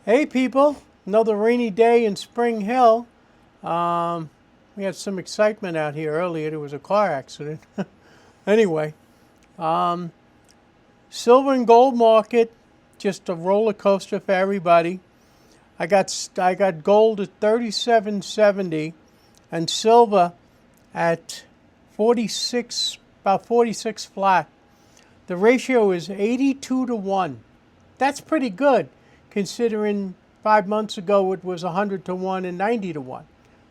Hey people, another rainy day in Spring Hill. We had some excitement out here earlier. There was a car accident. Anyway, silver and gold market, just a roller coaster for everybody. I got gold at 37.70 and silver at 46, about 46 flat. The ratio is 82 to 1. That's pretty good considering 5 months ago it was 100 to 1 and 90 to 1.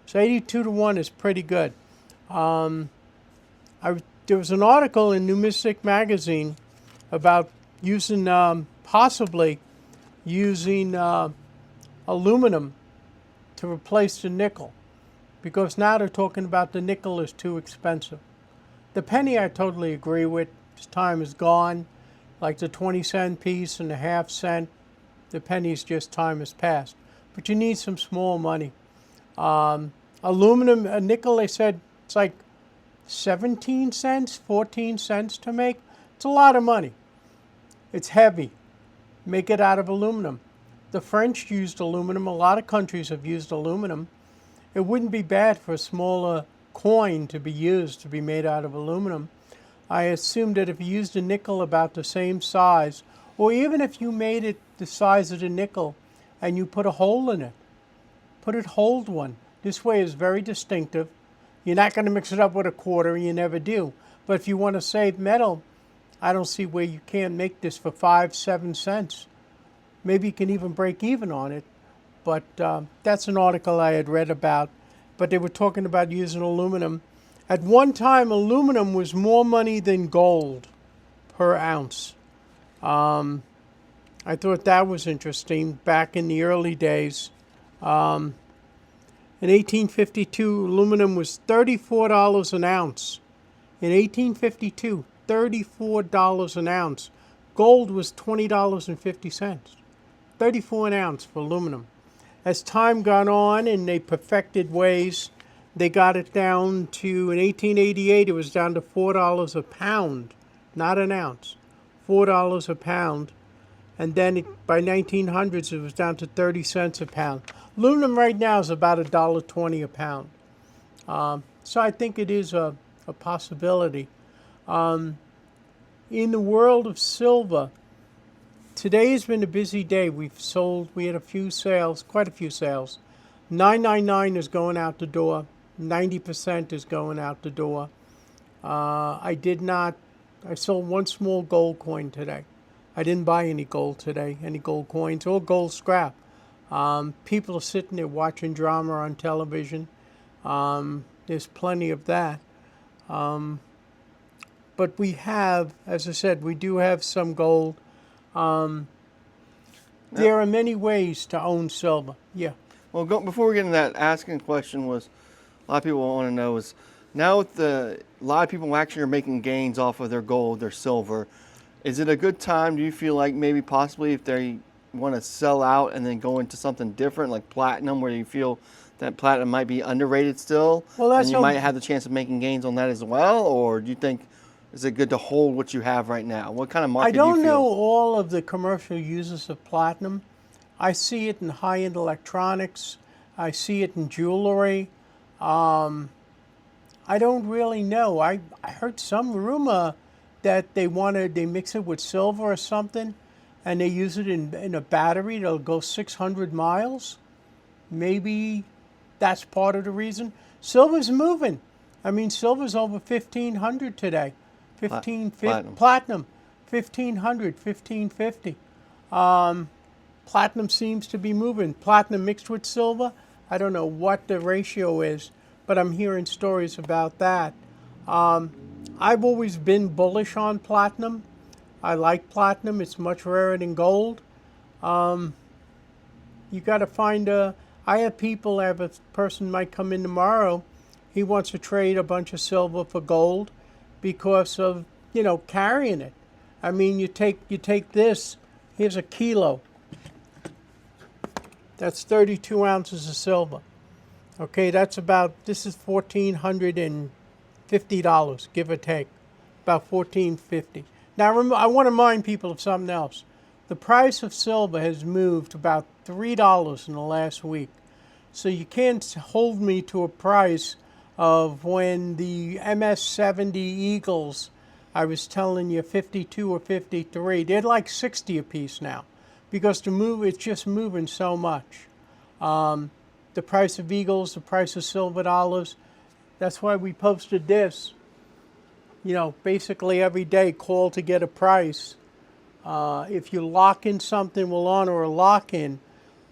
So 82 to 1 is pretty good. There was an article in New Mystic magazine about using, possibly using aluminum to replace the nickel, because now they're talking about the nickel is too expensive. The penny I totally agree with. Its time is gone, like the 20-cent piece and the half-cent. The penny's just time has passed. But you need some small money. Aluminum, a nickel, they said it's like 17 cents, 14 cents to make. It's a lot of money. It's heavy. Make it out of aluminum. The French used aluminum. A lot of countries have used aluminum. It wouldn't be bad for a smaller coin to be used to be made out of aluminum. I assume that if you used a nickel about the same size, or even if you made it the size of the nickel and you put a hole in it, hold one. This way is very distinctive. You're not going to mix it up with a quarter, you never do. But if you want to save metal, I don't see where you can't make this for 5-7 cents. Maybe you can even break even on it. But that's an article I had read about. But they were talking about using aluminum. At one time, aluminum was more money than gold per ounce. I thought that was interesting back in the early days. In 1852, aluminum was $34 an ounce. In 1852, $34 an ounce. Gold was $20.50. 34 an ounce for aluminum. As time gone on and they perfected ways, they got it down to, in 1888, it was down to $4 a pound, not an ounce, $4 a pound. And then by 1900s, it was down to 30 cents a pound. Aluminum right now is about $1.20 a pound. So I think it is a possibility. In the world of silver, today has been a busy day. We had a few sales, quite a few sales. 999 is going out the door. 90% is going out the door. I sold one small gold coin today. I didn't buy any gold today, any gold coins or gold scrap. People are sitting there watching drama on television. There's plenty of that. But we have, as I said, we do have some gold. There are many ways to own silver. Yeah. Well, before we get into that, asking question was, a lot of people want to know is, now with a lot of people actually are making gains off of their gold, their silver, is it a good time, do you feel like maybe possibly if they want to sell out and then go into something different like platinum, where you feel that platinum might be underrated still, and you might have the chance of making gains on that as well? Or do you think, is it good to hold what you have right now? What kind of market do you feel? I don't know all of the commercial uses of platinum. I see it in high-end electronics. I see it in jewelry. I don't really know. I heard some rumor that they mix it with silver or something, and they use it in a battery that'll go 600 miles. Maybe that's part of the reason. Silver's moving. I mean, silver's over 1,500 today. Platinum, 1,500, 1,550. Platinum seems to be moving. Platinum mixed with silver, I don't know what the ratio is, but I'm hearing stories about that. I've always been bullish on platinum. I like platinum. It's much rarer than gold. You got to find I have a person might come in tomorrow. He wants to trade a bunch of silver for gold because of, carrying it. I mean, you take this, here's a kilo. That's 32 ounces of silver. Okay, this is $1,450, give or take, about $1,450. Now, I want to remind people of something else. The price of silver has moved about $3 in the last week. So you can't hold me to a price of when the MS-70 Eagles, I was telling you 52 or 53, they're like 60 a piece now because it's just moving so much. The price of Eagles, the price of silver dollars, that's why we posted this. You know, basically every day, call to get a price. If you lock in something, we'll honor a lock-in,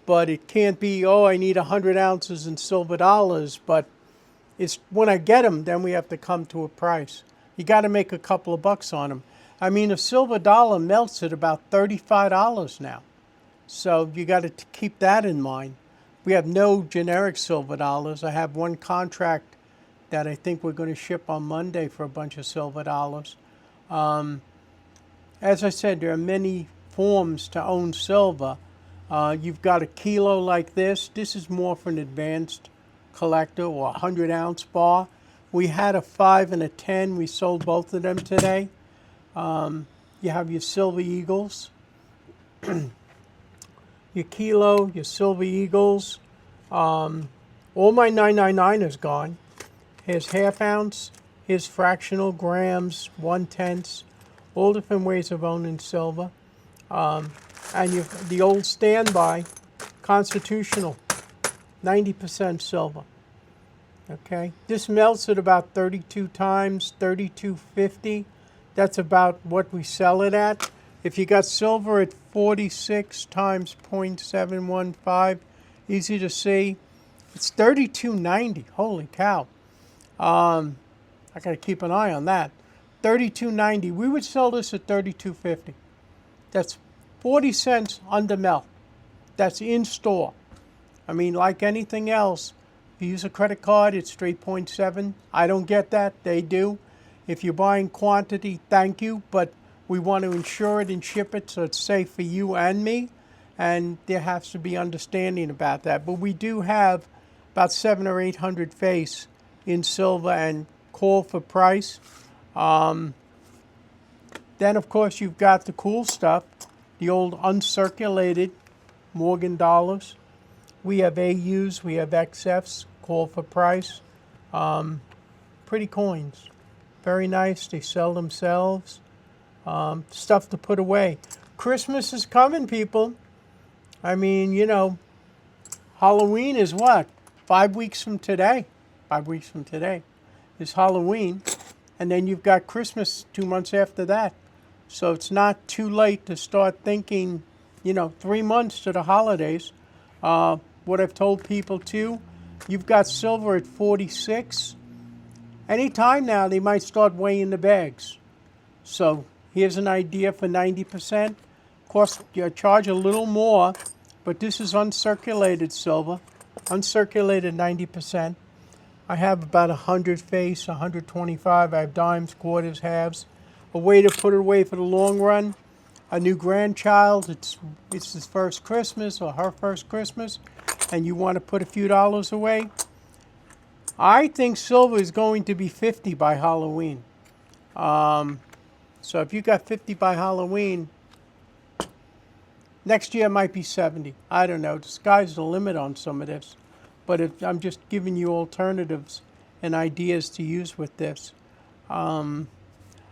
but it can't be, oh, I need 100 ounces in silver dollars, but it's when I get them, then we have to come to a price. You got to make a couple of bucks on them. I mean, a silver dollar melts at about $35 now, so you got to keep that in mind. We have no generic silver dollars. I have one contract that I think we're going to ship on Monday for a bunch of silver dollars. As I said, there are many forms to own silver. You've got a kilo like this. This is more for an advanced collector, or a 100-ounce bar. We had a 5 and a 10. We sold both of them today. You have your silver eagles, your kilo, your silver eagles. All my 999 is gone. Here's half ounce, here's fractional, grams, 1/10, all different ways of owning silver. And the old standby, constitutional, 90% silver. Okay, this melts at about 32 times, 32.50. That's about what we sell it at. If you got silver at 46 times 0.715, easy to see, it's 32.90. Holy cow. I got to keep an eye on that. 32.90. We would sell this at 32.50. That's 40 cents under melt. That's in store. I mean, like anything else, if you use a credit card, it's 3.7. I don't get that. They do. If you're buying quantity, thank you. But we want to insure it and ship it so it's safe for you and me. And there has to be understanding about that. But we do have about 700 or 800 face in silver and call for price. Then, of course, you've got the cool stuff, the old uncirculated Morgan dollars. We have AUs, we have XFs, call for price. Pretty coins. Very nice. They sell themselves. Stuff to put away. Christmas is coming, people. I mean, you know, Halloween is what? 5 weeks from today. 5 weeks from today is Halloween. And then you've got Christmas 2 months after that. So it's not too late to start thinking, you know, 3 months to the holidays. What I've told people too, you've got silver at 46. Anytime now, they might start weighing the bags. So here's an idea for 90%. Of course, you charge a little more, but this is uncirculated silver. Uncirculated 90%. I have about 100 face, 125. I have dimes, quarters, halves. A way to put it away for the long run. A new grandchild, it's his first Christmas or her first Christmas, and you want to put a few dollars away. I think silver is going to be 50 by Halloween. So if you got 50 by Halloween, next year it might be 70. I don't know. The sky's the limit on some of this. But I'm just giving you alternatives and ideas to use with this. I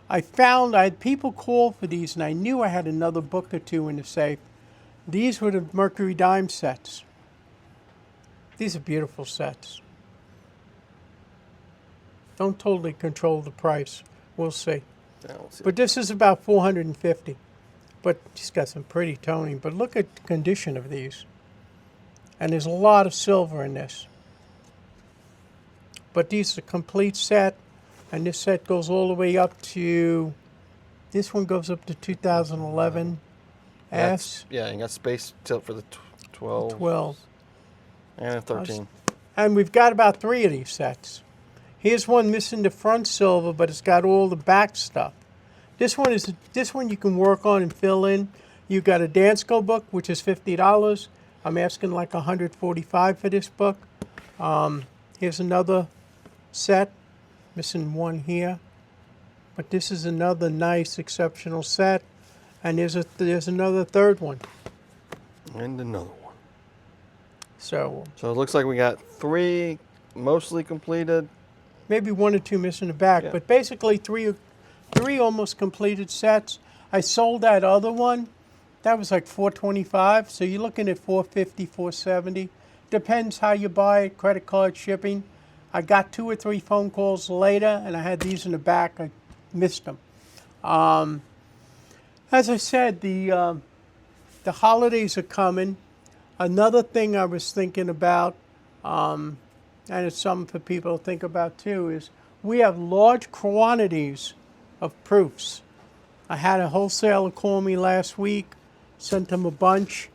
had people call for these, and I knew I had another book or two in the safe. These were the Mercury dime sets. These are beautiful sets. Don't totally control the price. We'll see. Yeah, we'll see. But this is about 450. But she's got some pretty toning. But look at the condition of these. And there's a lot of silver in this. But these are a complete set. And this set goes all the way up to, this one goes up to 2011 S. Yeah, you got space tilt for the 12. 12. And a 13. And we've got about 3 of these sets. Here's one missing the front silver, but it's got all the back stuff. This one you can work on and fill in. You've got a Dansko book, which is $50. I'm asking like $145 for this book. Here's another set, missing one here. But this is another nice, exceptional set. And there's another third one. And another one. So So it looks like we got 3 mostly completed. maybe 1 or 2 missing the back, Yeah. but basically three almost completed sets. I sold that other one. That was like $425. So you're looking at $450, $470. Depends how you buy it, credit card, shipping. I got 2 or 3 phone calls later, and I had these in the back. I missed them. As I said, the holidays are coming. Another thing I was thinking about, and it's something for people to think about too, is we have large quantities of proofs. I had a wholesaler call me last week, sent him a bunch.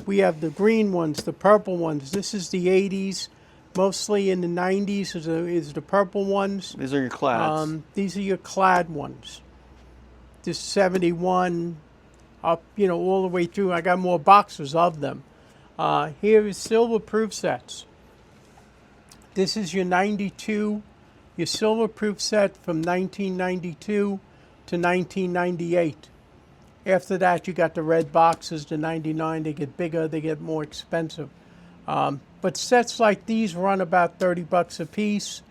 We have the green ones, the purple ones. This is the 80s. Mostly in the 90s is the purple ones. These are your clads. These are your clad ones. This 71 up, all the way through. I got more boxes of them. Here is silver proof sets. This is your 92, your silver proof set from 1992 to 1998. After that, you got the red boxes, the 99. They get bigger, they get more expensive. But sets like these run about $30 a piece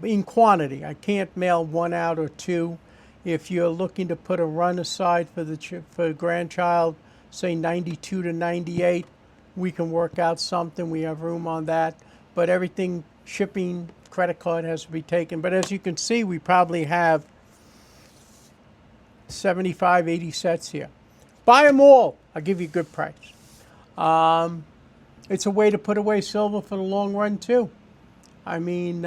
in quantity. I can't mail 1 out or 2. If you're looking to put a run aside for a grandchild, say 92 to 98, we can work out something. We have room on that. But everything, shipping, credit card has to be taken. But as you can see, we probably have 75, 80 sets here. Buy them all. I'll give you a good price. It's a way to put away silver for the long run, too. I mean,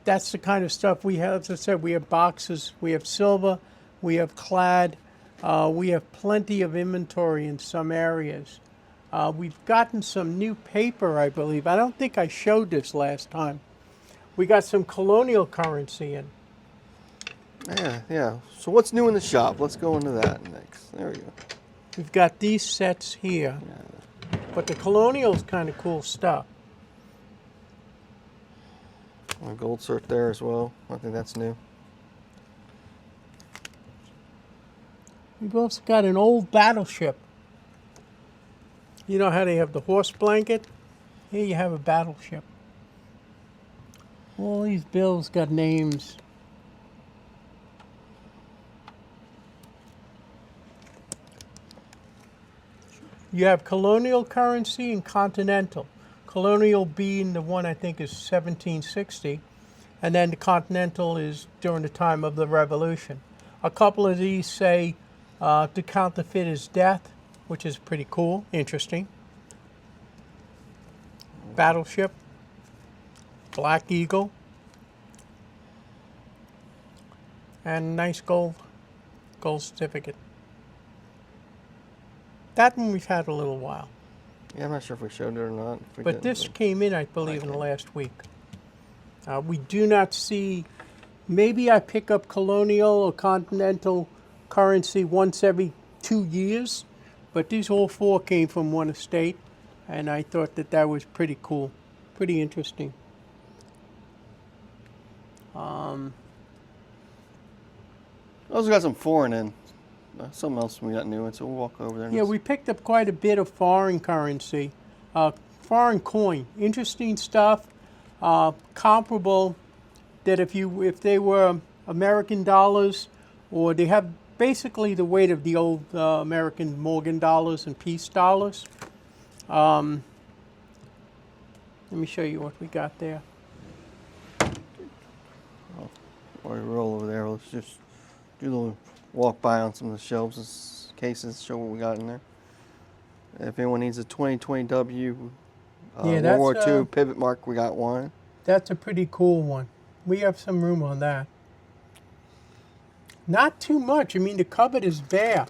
that's the kind of stuff we have. As I said, we have boxes, we have silver, we have clad, we have plenty of inventory in some areas. We've gotten some new paper, I believe. I don't think I showed this last time. We got some colonial currency in. Yeah. So what's new in the shop? Let's go into that next. There we go. We've got these sets here. But the colonial is kind of cool stuff. A gold cert there as well. I think that's new. We've also got an old battleship. You know how they have the horse blanket? Here you have a battleship. All these bills got names. You have colonial currency and continental. Colonial being the one I think is 1760, and then the continental is during the time of the Revolution. A couple of these say to counterfeit is death, which is pretty cool, interesting. Battleship, Black Eagle, and nice gold certificate. That one we've had a little while. Yeah, I'm not sure if we showed it or not. But this came in, I believe, in the last week. We do not see, maybe I pick up colonial or continental currency once every 2 years, but these all 4 came from one estate, and I thought that was pretty cool, pretty interesting. Also got some foreign in. Something else we got new in, so we'll walk over there. Yeah, we picked up quite a bit of foreign currency. Foreign coin, interesting stuff, comparable that if they were American dollars, or they have basically the weight of the old American Morgan dollars and peace dollars. Let me show you what we got there. While we roll over there, let's just do a little walk by on some of the shelves and cases, show what we got in there. If anyone needs a 2020W World War II pivot mark, we got one. That's a pretty cool one. We have some room on that. Not too much. I mean, the cupboard is bare.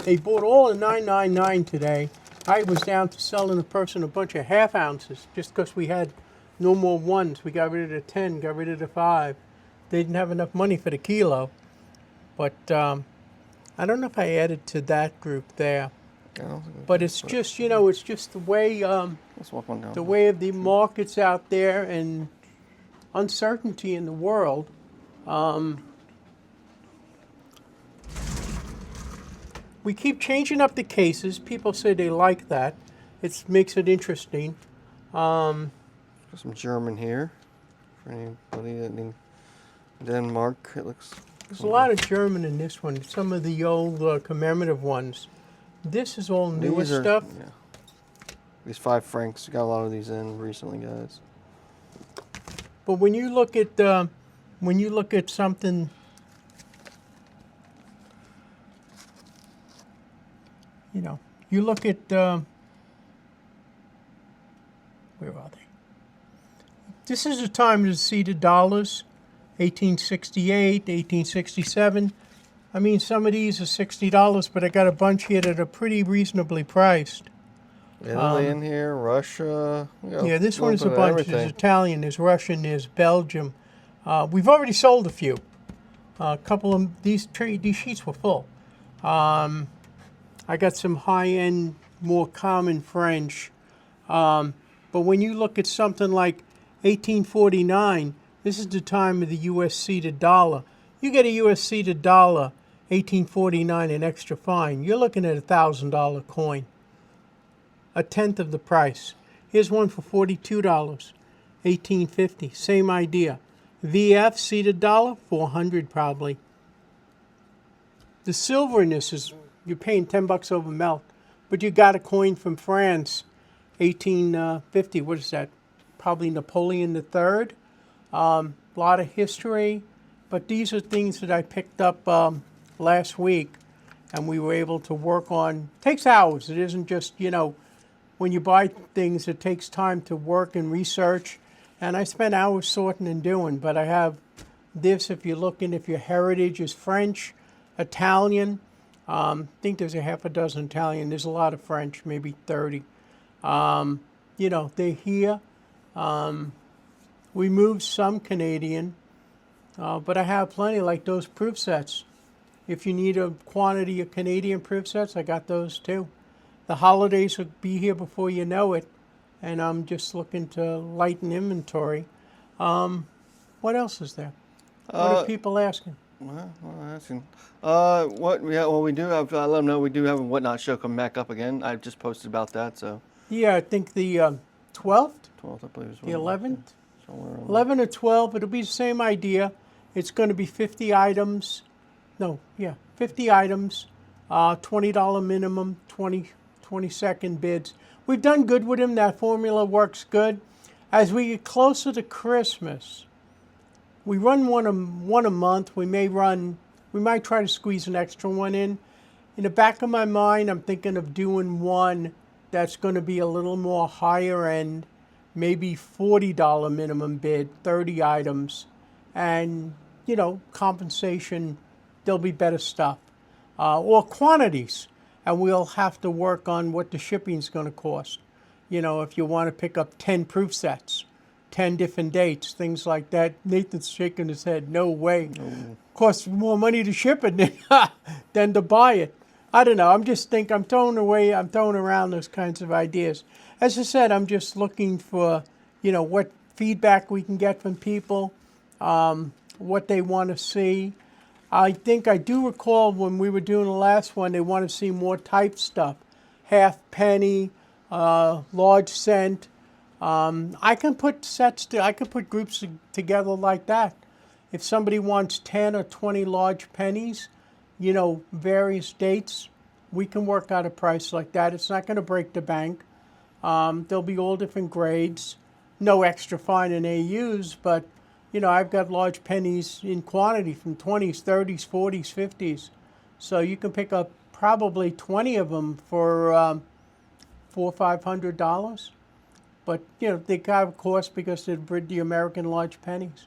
They bought all the 999 today. I was down to selling a person a bunch of half ounces just because we had no more ones. We got rid of the 10, got rid of the 5. They didn't have enough money for the kilo. But I don't know if I added to that group there. But it's just, it's just the way let's walk on down. The way of the markets out there and uncertainty in the world. We keep changing up the cases. People say they like that. It makes it interesting. Got some German here for anybody that in Denmark. It looks. There's a lot of German in this one. Some of the old commemorative ones. This is all newer These are, stuff. yeah. These 5 francs. Got a lot of these in recently, guys. But when you look at something, you know, you look at where are they? This is the time to see the dollars, 1868, 1867. I mean, some of these are $60, but I got a bunch here that are pretty reasonably priced. Italy in here, Russia. Yeah, this one is a bit of bunch. everything. There's Italian, there's Russian, there's Belgium. We've already sold a few. A couple of these sheets were full. I got some high-end, more common French. But when you look at something like 1849, this is the time of the U.S. seated dollar. You get a U.S. seated dollar, 1849, an extra fine. You're looking at a $1,000 coin. A tenth of the price. Here's one for $42, 1850. Same idea. VF seated dollar, 400 probably. The silver in this is you're paying $10 over melt, but you got a coin from France, 1850. What is that? Probably Napoleon III. A lot of history, but these are things that I picked up last week, and we were able to work on. Takes hours. It isn't just, you know, when you buy things, it takes time to work and research. And I spent hours sorting and doing, but I have this, if you're looking, if your heritage is French, Italian, I think there's a half a dozen Italian. There's a lot of French, maybe 30. You know, they're here. We moved some Canadian, but I have plenty like those proof sets. If you need a quantity of Canadian proof sets, I got those too. The holidays will be here before you know it, and I'm just looking to lighten inventory. What else is there? What are people asking? Well, asking. What? Yeah. Well, we do have. I let them know we do have a Whatnot show coming back up again. I just posted about that. So. Yeah, I think the 12th, 12th, I believe. Is the 11th, somewhere around 11 or 12. It'll be the same idea. It's going to be 50 items. No, yeah, 50 items, $20 minimum, 20-second bids. We've done good with them. That formula works good. As we get closer to Christmas, we run one a month. We might try to squeeze an extra one in. In the back of my mind, I'm thinking of doing one that's going to be a little more higher end, maybe $40 minimum bid, 30 items, and, you know, compensation, there'll be better stuff. Or quantities, and we'll have to work on what the shipping's going to cost. You know, if you want to pick up 10 proof sets, 10 different dates, things like that. Nathan's shaking his head, no way. Costs more money to ship it than to buy it. I don't know. I'm throwing around those kinds of ideas. As I said, I'm just looking for, you know, what feedback we can get from people, what they want to see. I think I do recall when we were doing the last one, they want to see more type stuff, half penny, large cent. I can put groups together like that. If somebody wants 10 or 20 large pennies, you know, various dates, we can work out a price like that. It's not going to break the bank. There'll be all different grades, no extra fine in AUs, but, you know, I've got large pennies in quantity from 20s, 30s, 40s, 50s. So you can pick up probably 20 of them for $400 or $500. But, you know, they have a cost because they're the American large pennies.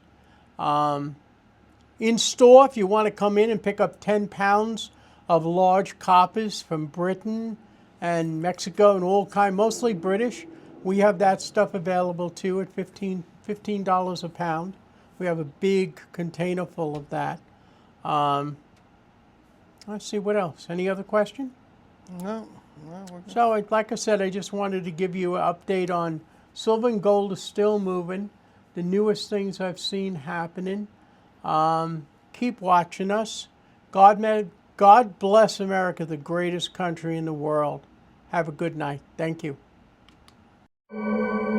In store, if you want to come in and pick up 10 pounds of large coppers from Britain and Mexico and all kind, mostly British, we have that stuff available too at $15 a pound. We have a big container full of that. Let's see, what else? Any other question? No. We're good. So, like I said, I just wanted to give you an update on silver and gold is still moving. The newest things I've seen happening. Keep watching us. God bless America, the greatest country in the world. Have a good night. Thank you. you.